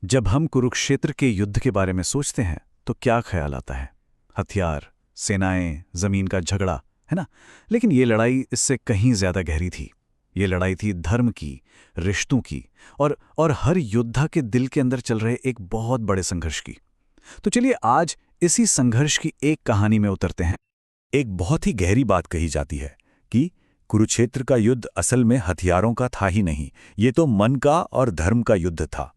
जब हम कुरुक्षेत्र के युद्ध के बारे में सोचते हैं तो क्या ख्याल आता है? हथियार, सेनाएं, जमीन का झगड़ा, है ना? लेकिन ये लड़ाई इससे कहीं ज्यादा गहरी थी। ये लड़ाई थी धर्म की, रिश्तों की और हर योद्धा के दिल के अंदर चल रहे एक बहुत बड़े संघर्ष की। तो चलिए आज इसी संघर्ष की एक कहानी में उतरते हैं। एक बहुत ही गहरी बात कही जाती है कि कुरुक्षेत्र का युद्ध असल में हथियारों का था ही नहीं, ये तो मन का और धर्म का युद्ध था।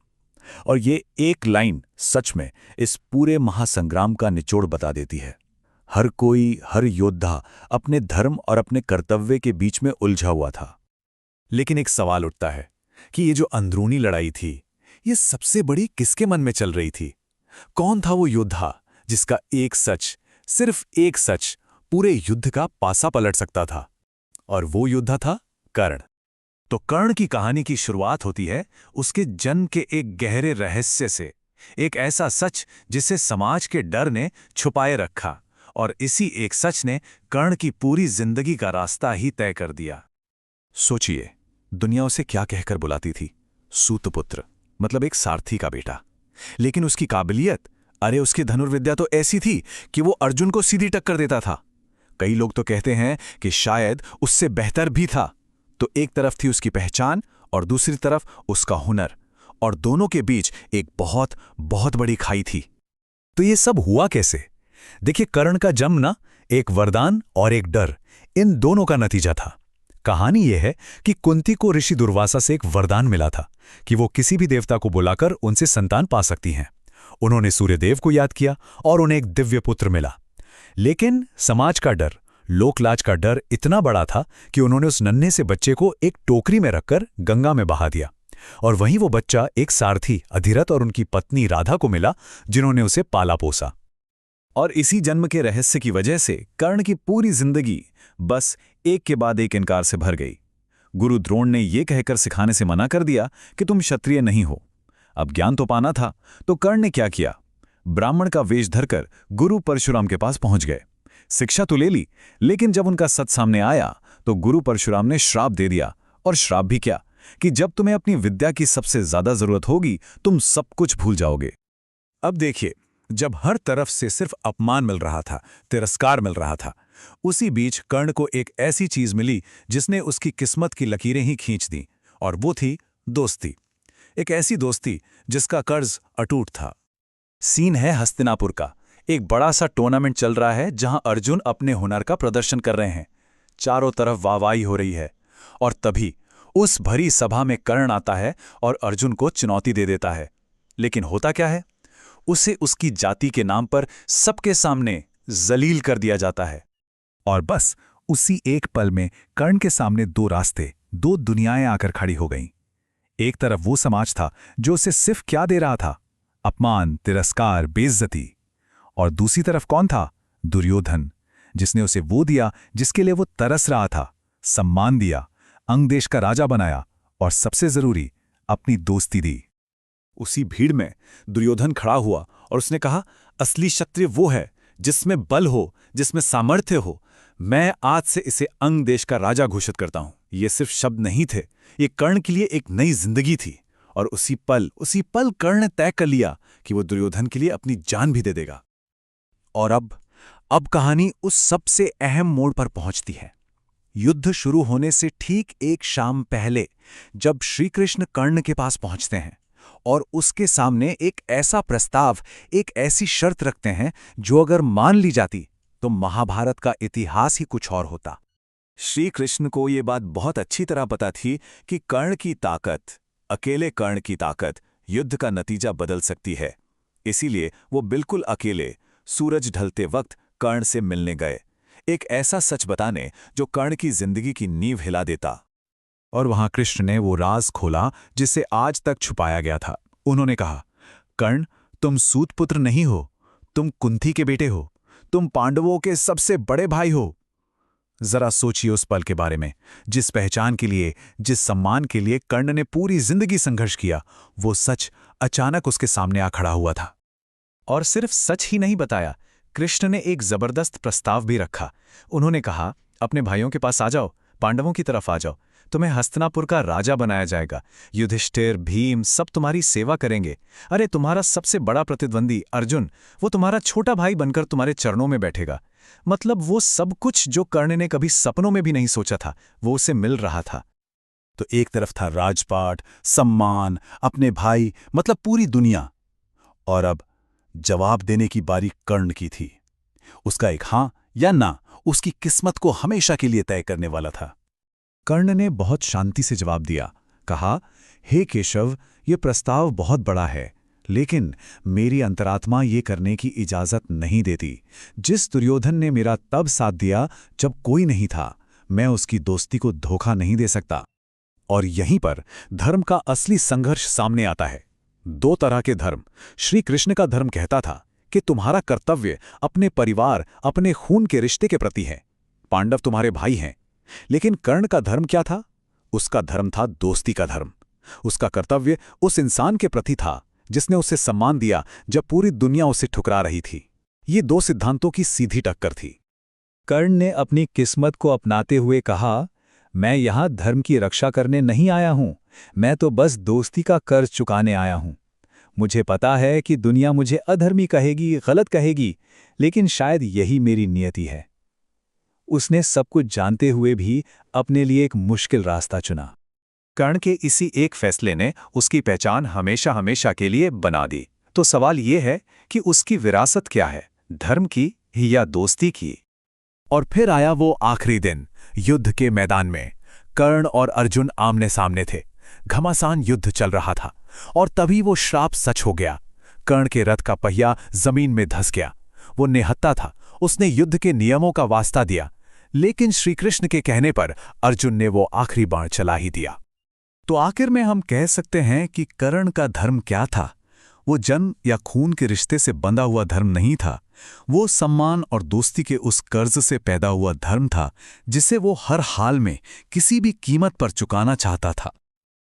और ये एक लाइन सच में इस पूरे महासंग्राम का निचोड़ बता देती है। हर कोई, हर योद्धा अपने धर्म और अपने कर्तव्य के बीच में उलझा हुआ था। लेकिन एक सवाल उठता है कि ये जो अंदरूनी लड़ाई थी, ये सबसे बड़ी किसके मन में चल रही थी? कौन था वो योद्धा जिसका एक सच, सिर्फ एक सच, पूरे युद्ध का पासा पलट सकता था? और वो योद्धा था कर्ण। तो कर्ण की कहानी की शुरुआत होती है उसके जन्म के एक गहरे रहस्य से, एक ऐसा सच जिसे समाज के डर ने छुपाए रखा, और इसी एक सच ने कर्ण की पूरी जिंदगी का रास्ता ही तय कर दिया। सोचिए, दुनिया उसे क्या कहकर बुलाती थी? सूतपुत्र, मतलब एक सारथी का बेटा। लेकिन उसकी काबिलियत, अरे उसकी धनुर्विद्या तो ऐसी थी कि वो अर्जुन को सीधी टक्कर देता था। कई लोग तो कहते हैं कि शायद उससे बेहतर भी था। तो एक तरफ थी उसकी पहचान और दूसरी तरफ उसका हुनर, और दोनों के बीच एक बहुत बहुत बड़ी खाई थी। तो ये सब हुआ कैसे? देखिए, कर्ण का जन्म ना एक वरदान और एक डर, इन दोनों का नतीजा था। कहानी यह है कि कुंती को ऋषि दुर्वासा से एक वरदान मिला था कि वो किसी भी देवता को बुलाकर उनसे संतान पा सकती हैं। उन्होंने सूर्यदेव को याद किया और उन्हें एक दिव्य पुत्र मिला। लेकिन समाज का डर, लोकलाज का डर इतना बड़ा था कि उन्होंने उस नन्हे से बच्चे को एक टोकरी में रखकर गंगा में बहा दिया। और वहीं वो बच्चा एक सारथी अधिरथ और उनकी पत्नी राधा को मिला, जिन्होंने उसे पाला पोसा। और इसी जन्म के रहस्य की वजह से कर्ण की पूरी जिंदगी बस एक के बाद एक इनकार से भर गई। गुरु द्रोण ने यह कहकर सिखाने से मना कर दिया कि तुम क्षत्रिय नहीं हो। अब ज्ञान तो पाना था, तो कर्ण ने क्या किया? ब्राह्मण का वेश धरकर गुरु परशुराम के पास पहुंच गए। शिक्षा तो ले ली, लेकिन जब उनका सच सामने आया तो गुरु परशुराम ने श्राप दे दिया। और श्राप भी क्या, कि जब तुम्हें अपनी विद्या की सबसे ज्यादा जरूरत होगी, तुम सब कुछ भूल जाओगे। अब देखिए, जब हर तरफ से सिर्फ अपमान मिल रहा था, तिरस्कार मिल रहा था, उसी बीच कर्ण को एक ऐसी चीज मिली जिसने उसकी किस्मत की लकीरें ही खींच दी, और वो थी दोस्ती। एक ऐसी दोस्ती जिसका कर्ज अटूट था। सीन है हस्तिनापुर का। एक बड़ा सा टूर्नामेंट चल रहा है जहां अर्जुन अपने हुनर का प्रदर्शन कर रहे हैं। चारों तरफ वाहवाही हो रही है, और तभी उस भरी सभा में कर्ण आता है और अर्जुन को चुनौती दे देता है। लेकिन होता क्या है? उसे उसकी जाति के नाम पर सबके सामने जलील कर दिया जाता है। और बस उसी एक पल में कर्ण के सामने दो रास्ते, दो दुनियाएं आकर खड़ी हो गईं। एक तरफ वो समाज था जो उसे सिर्फ क्या दे रहा था? अपमान, तिरस्कार, बेइज्जती। और दूसरी तरफ कौन था? दुर्योधन, जिसने उसे वो दिया जिसके लिए वो तरस रहा था, सम्मान दिया, अंग देश का राजा बनाया, और सबसे जरूरी, अपनी दोस्ती दी। उसी भीड़ में दुर्योधन खड़ा हुआ और उसने कहा, असली क्षत्रिय वो है जिसमें बल हो, जिसमें सामर्थ्य हो। मैं आज से इसे अंग देश का राजा घोषित करता हूं। ये सिर्फ शब्द नहीं थे, ये कर्ण के लिए एक नई जिंदगी थी। और उसी पल कर्ण ने तय कर लिया कि वो दुर्योधन के लिए अपनी जान भी दे देगा। और अब कहानी उस सबसे अहम मोड़ पर पहुंचती है। युद्ध शुरू होने से ठीक एक शाम पहले, जब श्री कृष्ण कर्ण के पास पहुंचते हैं और उसके सामने एक ऐसा प्रस्ताव, एक ऐसी शर्त रखते हैं जो अगर मान ली जाती तो महाभारत का इतिहास ही कुछ और होता। श्री कृष्ण को यह बात बहुत अच्छी तरह पता थी कि कर्ण की ताकत, अकेले कर्ण की ताकत युद्ध का नतीजा बदल सकती है। इसीलिए वो बिल्कुल अकेले सूरज ढलते वक्त कर्ण से मिलने गए, एक ऐसा सच बताने जो कर्ण की जिंदगी की नींव हिला देता। और वहां कृष्ण ने वो राज खोला जिसे आज तक छुपाया गया था। उन्होंने कहा, कर्ण, तुम सूतपुत्र नहीं हो, तुम कुंती के बेटे हो, तुम पांडवों के सबसे बड़े भाई हो। जरा सोचिए उस पल के बारे में, जिस पहचान के लिए, जिस सम्मान के लिए कर्ण ने पूरी जिंदगी संघर्ष किया, वो सच अचानक उसके सामने आ खड़ा हुआ था। और सिर्फ सच ही नहीं बताया, कृष्ण ने एक जबरदस्त प्रस्ताव भी रखा। उन्होंने कहा, अपने भाइयों के पास आ जाओ, पांडवों की तरफ आ जाओ, तुम्हें हस्तिनापुर का राजा बनाया जाएगा। युधिष्ठिर, भीम सब तुम्हारी सेवा करेंगे। अरे तुम्हारा सबसे बड़ा प्रतिद्वंदी अर्जुन, वो तुम्हारा छोटा भाई बनकर तुम्हारे चरणों में बैठेगा। मतलब वो सब कुछ जो कर्ण ने कभी सपनों में भी नहीं सोचा था, वो उसे मिल रहा था। तो एक तरफ था राजपाट, सम्मान, अपने भाई, मतलब पूरी दुनिया। और अब जवाब देने की बारी कर्ण की थी। उसका एक हां या ना उसकी किस्मत को हमेशा के लिए तय करने वाला था। कर्ण ने बहुत शांति से जवाब दिया। कहा, हे केशव, ये प्रस्ताव बहुत बड़ा है, लेकिन मेरी अंतरात्मा ये करने की इजाजत नहीं देती। जिस दुर्योधन ने मेरा तब साथ दिया जब कोई नहीं था, मैं उसकी दोस्ती को धोखा नहीं दे सकता। और यहीं पर धर्म का असली संघर्ष सामने आता है। दो तरह के धर्म। श्री कृष्ण का धर्म कहता था कि तुम्हारा कर्तव्य अपने परिवार, अपने खून के रिश्ते के प्रति है। पांडव तुम्हारे भाई हैं। लेकिन कर्ण का धर्म क्या था? उसका धर्म था दोस्ती का धर्म। उसका कर्तव्य उस इंसान के प्रति था जिसने उसे सम्मान दिया जब पूरी दुनिया उसे ठुकरा रही थी। ये दो सिद्धांतों की सीधी टक्कर थी। कर्ण ने अपनी किस्मत को अपनाते हुए कहा, मैं यहां धर्म की रक्षा करने नहीं आया हूं, मैं तो बस दोस्ती का कर्ज चुकाने आया हूं। मुझे पता है कि दुनिया मुझे अधर्मी कहेगी, गलत कहेगी, लेकिन शायद यही मेरी नियति है। उसने सब कुछ जानते हुए भी अपने लिए एक मुश्किल रास्ता चुना। कर्ण के इसी एक फैसले ने उसकी पहचान हमेशा हमेशा के लिए बना दी। तो सवाल ये है कि उसकी विरासत क्या है, धर्म की या दोस्ती की? और फिर आया वो आखिरी दिन। युद्ध के मैदान में कर्ण और अर्जुन आमने सामने थे। घमासान युद्ध चल रहा था और तभी वो श्राप सच हो गया। कर्ण के रथ का पहिया जमीन में धंस गया। वो निहत्था था, उसने युद्ध के नियमों का वास्ता दिया, लेकिन श्रीकृष्ण के कहने पर अर्जुन ने वो आखिरी बाण चला ही दिया। तो आखिर में हम कह सकते हैं कि कर्ण का धर्म क्या था? वो जन्म या खून के रिश्ते से बंधा हुआ धर्म नहीं था। वो सम्मान और दोस्ती के उस कर्ज से पैदा हुआ धर्म था जिसे वो हर हाल में किसी भी कीमत पर चुकाना चाहता था।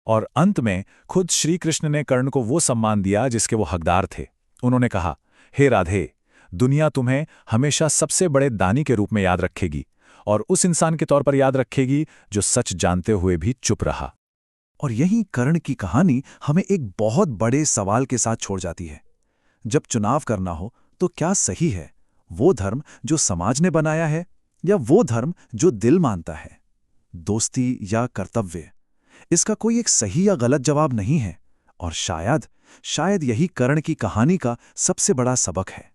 और अंत में खुद श्री कृष्ण ने कर्ण को वो सम्मान दिया जिसके वो हकदार थे। उन्होंने कहा, हे राधे, दुनिया तुम्हें हमेशा सबसे बड़े दानी के रूप में याद रखेगी और उस इंसान के तौर पर याद रखेगी जो सच जानते हुए भी चुप रहा। और यही कर्ण की कहानी हमें एक बहुत बड़े सवाल के साथ छोड़ जाती है। जब चुनाव करना हो तो क्या सही है, वो धर्म जो समाज ने बनाया है या वो धर्म जो दिल मानता है? दोस्ती या कर्तव्य? इसका कोई एक सही या गलत जवाब नहीं है। और शायद यही कर्ण की कहानी का सबसे बड़ा सबक है।